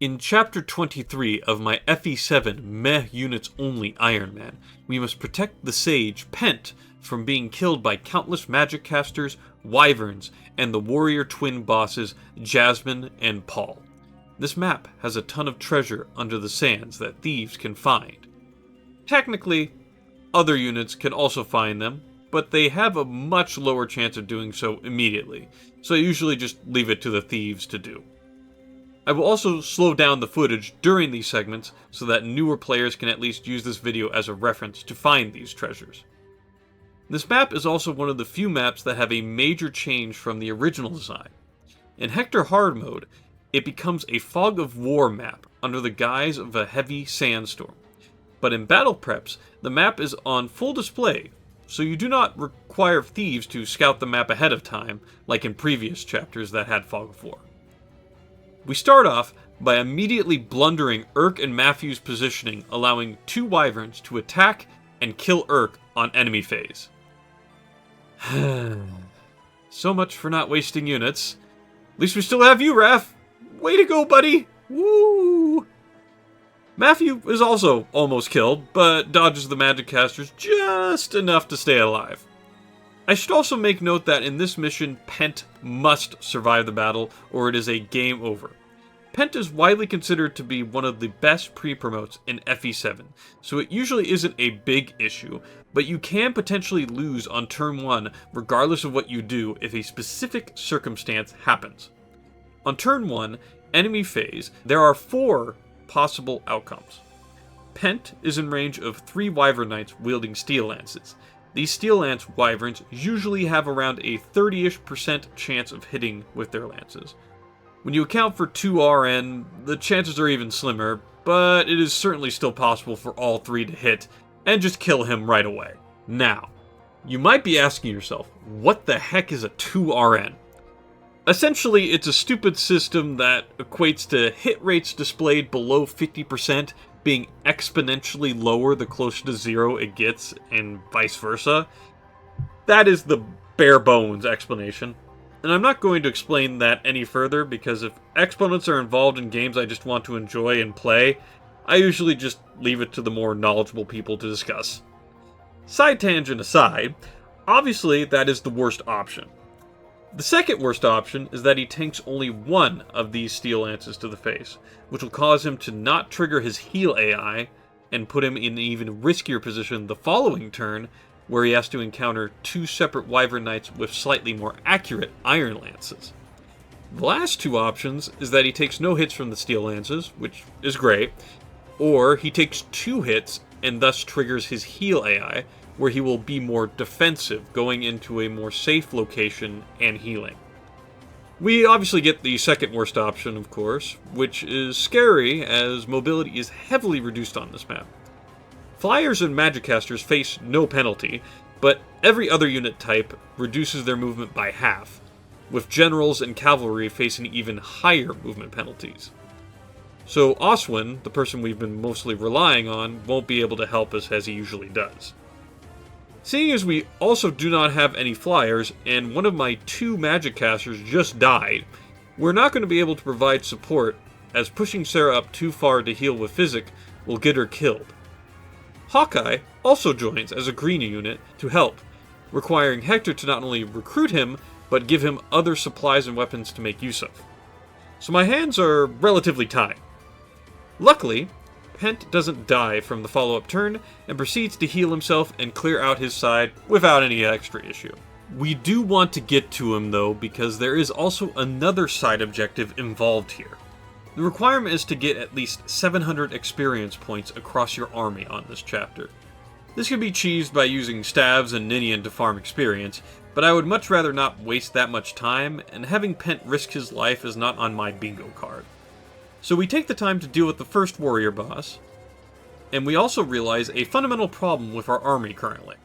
In Chapter 23 of my FE7 Meh Units Only Ironman, we must protect the sage Pent from being killed by countless magic casters, wyverns, and the warrior twin bosses Jasmine and Paul. This map has a ton of treasure under the sands that thieves can find. Technically, other units can also find them, but they have a much lower chance of doing so immediately, so I usually just leave it to the thieves to do. I will also slow down the footage during these segments so that newer players can at least use this video as a reference to find these treasures. This map is also one of the few maps that have a major change from the original design. In Hector Hard mode, it becomes a fog of war map under the guise of a heavy sandstorm. But in battle preps, the map is on full display, so you do not require thieves to scout the map ahead of time like in previous chapters that had fog of war. We start off by immediately blundering Urk and Matthew's positioning, allowing two wyverns to attack and kill Urk on enemy phase. So much for not wasting units. At least we still have you, Raph. Way to go, buddy! Woo! Matthew is also almost killed, but dodges the magic casters just enough to stay alive. I should also make note that in this mission, Pent must survive the battle, or it is a game over. Pent is widely considered to be one of the best pre-promotes in FE7, so it usually isn't a big issue, but you can potentially lose on turn 1 regardless of what you do if a specific circumstance happens. On turn 1, enemy phase, there are 4 possible outcomes. Pent is in range of 3 Wyvern Knights wielding Steel Lances. These Steel Lance Wyverns usually have around a 30-ish% chance of hitting with their lances. When you account for 2 RN, the chances are even slimmer, but it is certainly still possible for all 3 to hit and just kill him right away. Now, you might be asking yourself, what the heck is a 2 RN? Essentially, it's a stupid system that equates to hit rates displayed below 50% being exponentially lower the closer to 0 it gets, and vice versa. That is the bare bones explanation. And I'm not going to explain that any further, because if exponents are involved in games I just want to enjoy and play, I usually just leave it to the more knowledgeable people to discuss. Side tangent aside, obviously that is the worst option. The second worst option is that he tanks only one of these Steel Lances to the face, which will cause him to not trigger his heal AI, and put him in an even riskier position the following turn, where he has to encounter 2 separate Wyvern Knights with slightly more accurate Iron Lances. The last 2 options is that he takes no hits from the Steel Lances, which is great, or he takes 2 hits and thus triggers his heal AI, where he will be more defensive, going into a more safe location and healing. We obviously get the second worst option, of course, which is scary as mobility is heavily reduced on this map. Fliers and magic casters face no penalty, but every other unit type reduces their movement by half, with generals and cavalry facing even higher movement penalties. So Oswin, the person we've been mostly relying on, won't be able to help us as he usually does. Seeing as we also do not have any flyers, and one of my 2 magic casters just died, we're not going to be able to provide support, as pushing Sarah up too far to heal with Physic will get her killed. Hawkeye also joins as a green unit to help, requiring Hector to not only recruit him, but give him other supplies and weapons to make use of. So my hands are relatively tied. Luckily, Pent doesn't die from the follow-up turn, and proceeds to heal himself and clear out his side without any extra issue. We do want to get to him though, because there is also another side objective involved here. The requirement is to get at least 700 experience points across your army on this chapter. This can be cheesed by using Stavs and Ninian to farm experience, but I would much rather not waste that much time, and having Pent risk his life is not on my bingo card. So we take the time to deal with the first warrior boss, and we also realize a fundamental problem with our army currently.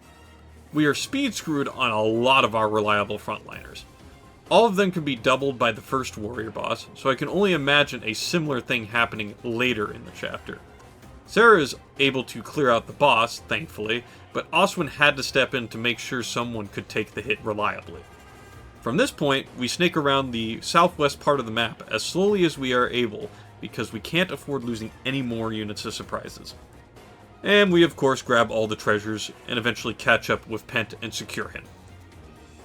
We are speed screwed on a lot of our reliable frontliners. All of them can be doubled by the first warrior boss, so I can only imagine a similar thing happening later in the chapter. Sarah is able to clear out the boss, thankfully, but Oswin had to step in to make sure someone could take the hit reliably. From this point, we snake around the southwest part of the map as slowly as we are able, because we can't afford losing any more units to surprises. And we of course grab all the treasures and eventually catch up with Pent and secure him,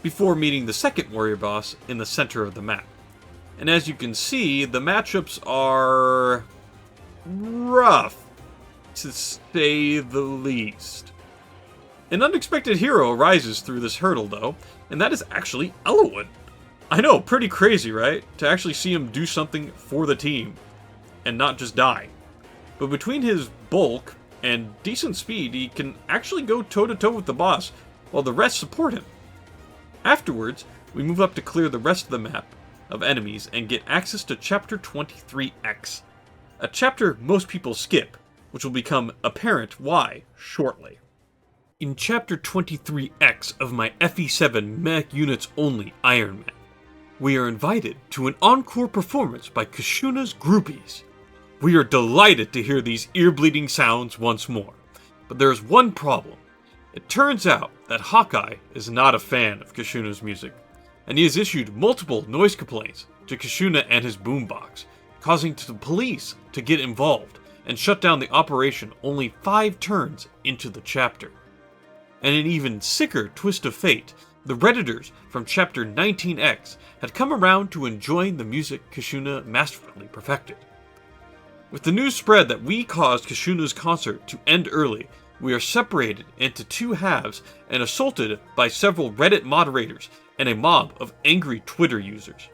before meeting the second warrior boss in the center of the map. And as you can see, the matchups are rough, to say the least. An unexpected hero arises through this hurdle though, and that is actually Elowood. I know, pretty crazy, right? To actually see him do something for the team, and not just die. But between his bulk and decent speed, he can actually go toe-to-toe with the boss, while the rest support him. Afterwards, we move up to clear the rest of the map of enemies and get access to Chapter 23X, a chapter most people skip, which will become apparent why shortly. In Chapter 23X of my FE7 mech units only Ironman, we are invited to an encore performance by Kashuna's groupies. We are delighted to hear these ear-bleeding sounds once more, but there is one problem. It turns out that Hawkeye is not a fan of Kashuna's music, and he has issued multiple noise complaints to Kashuna and his boombox, causing the police to get involved and shut down the operation only 5 turns into the chapter. And an even sicker twist of fate, the Redditors from Chapter 19X had come around to enjoying the music Kashuna masterfully perfected. With the news spread that we caused Kashuna's concert to end early, we are separated into 2 halves and assaulted by several Reddit moderators and a mob of angry Twitter users.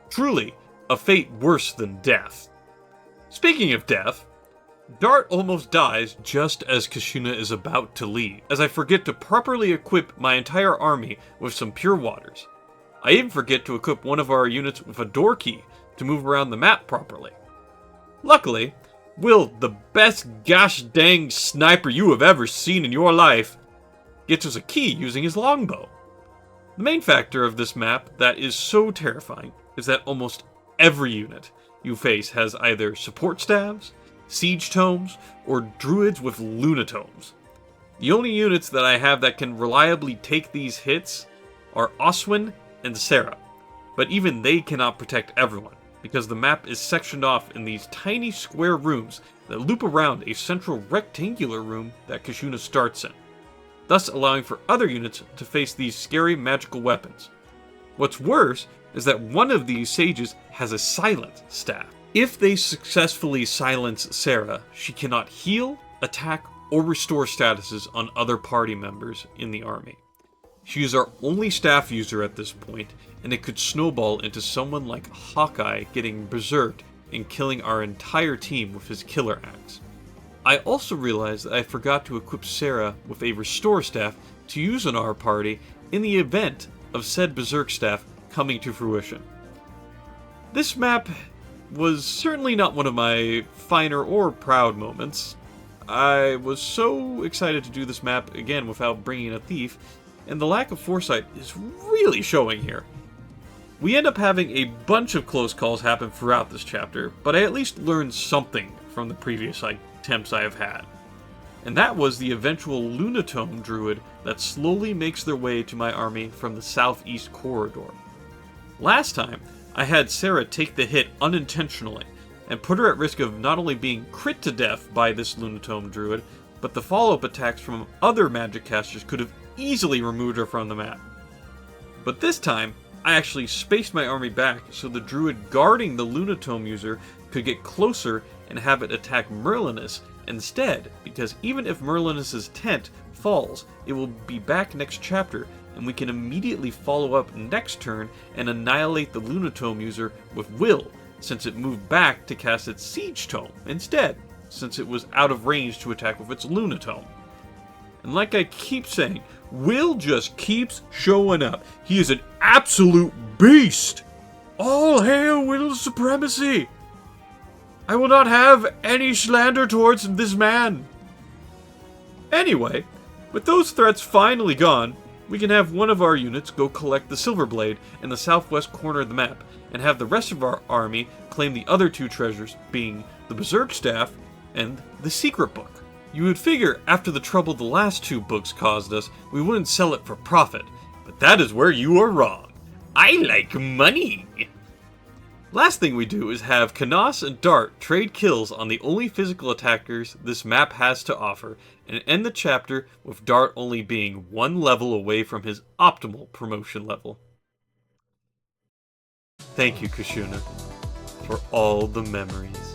Truly, a fate worse than death. Speaking of death, Dart almost dies just as Kashuna is about to leave, as I forget to properly equip my entire army with some pure waters. I even forget to equip one of our units with a door key to move around the map properly. Luckily, Will, the best gosh dang sniper you have ever seen in your life, gets us a key using his longbow. The main factor of this map that is so terrifying is that almost every unit you face has either support staves, siege tomes, or druids with lunatomes. The only units that I have that can reliably take these hits are Oswin and Sarah, but even they cannot protect everyone, because the map is sectioned off in these tiny square rooms that loop around a central rectangular room that Kashuna starts in, thus allowing for other units to face these scary magical weapons. What's worse is that one of these sages has a silent staff. If they successfully silence Sarah, she cannot heal, attack, or restore statuses on other party members in the army. She is our only staff user at this point, and it could snowball into someone like Hawkeye getting berserked and killing our entire team with his killer axe. I also realized that I forgot to equip Sarah with a restore staff to use in our party in the event of said berserk staff coming to fruition. This map was certainly not one of my finer or proud moments. I was so excited to do this map again without bringing a thief, and the lack of foresight is really showing here. We end up having a bunch of close calls happen throughout this chapter, but I at least learned something from the previous attempts I have had. And that was the eventual Lunatome druid that slowly makes their way to my army from the southeast corridor. Last time, I had Sarah take the hit unintentionally, and put her at risk of not only being crit to death by this Lunatome druid, but the follow-up attacks from other magic casters could have easily removed her from the map. But this time, I actually spaced my army back so the druid guarding the Lunatome user could get closer and have it attack Merlinus instead, because even if Merlinus' tent falls, it will be back next chapter, and we can immediately follow up next turn and annihilate the Lunatome user with Will, since it moved back to cast its Siege Tome instead, since it was out of range to attack with its Lunatome. And like I keep saying, Will just keeps showing up. He is an absolute beast! All hail Will's supremacy! I will not have any slander towards this man. Anyway, with those threats finally gone, we can have one of our units go collect the Silver Blade in the southwest corner of the map, and have the rest of our army claim the other 2 treasures, being the Berserk Staff and the Secret Book. You would figure after the trouble the last 2 books caused us, we wouldn't sell it for profit, but that is where you are wrong. I like money! Last thing we do is have Canos and Dart trade kills on the only physical attackers this map has to offer, and end the chapter with Dart only being one level away from his optimal promotion level. Thank you, Kashuna, for all the memories.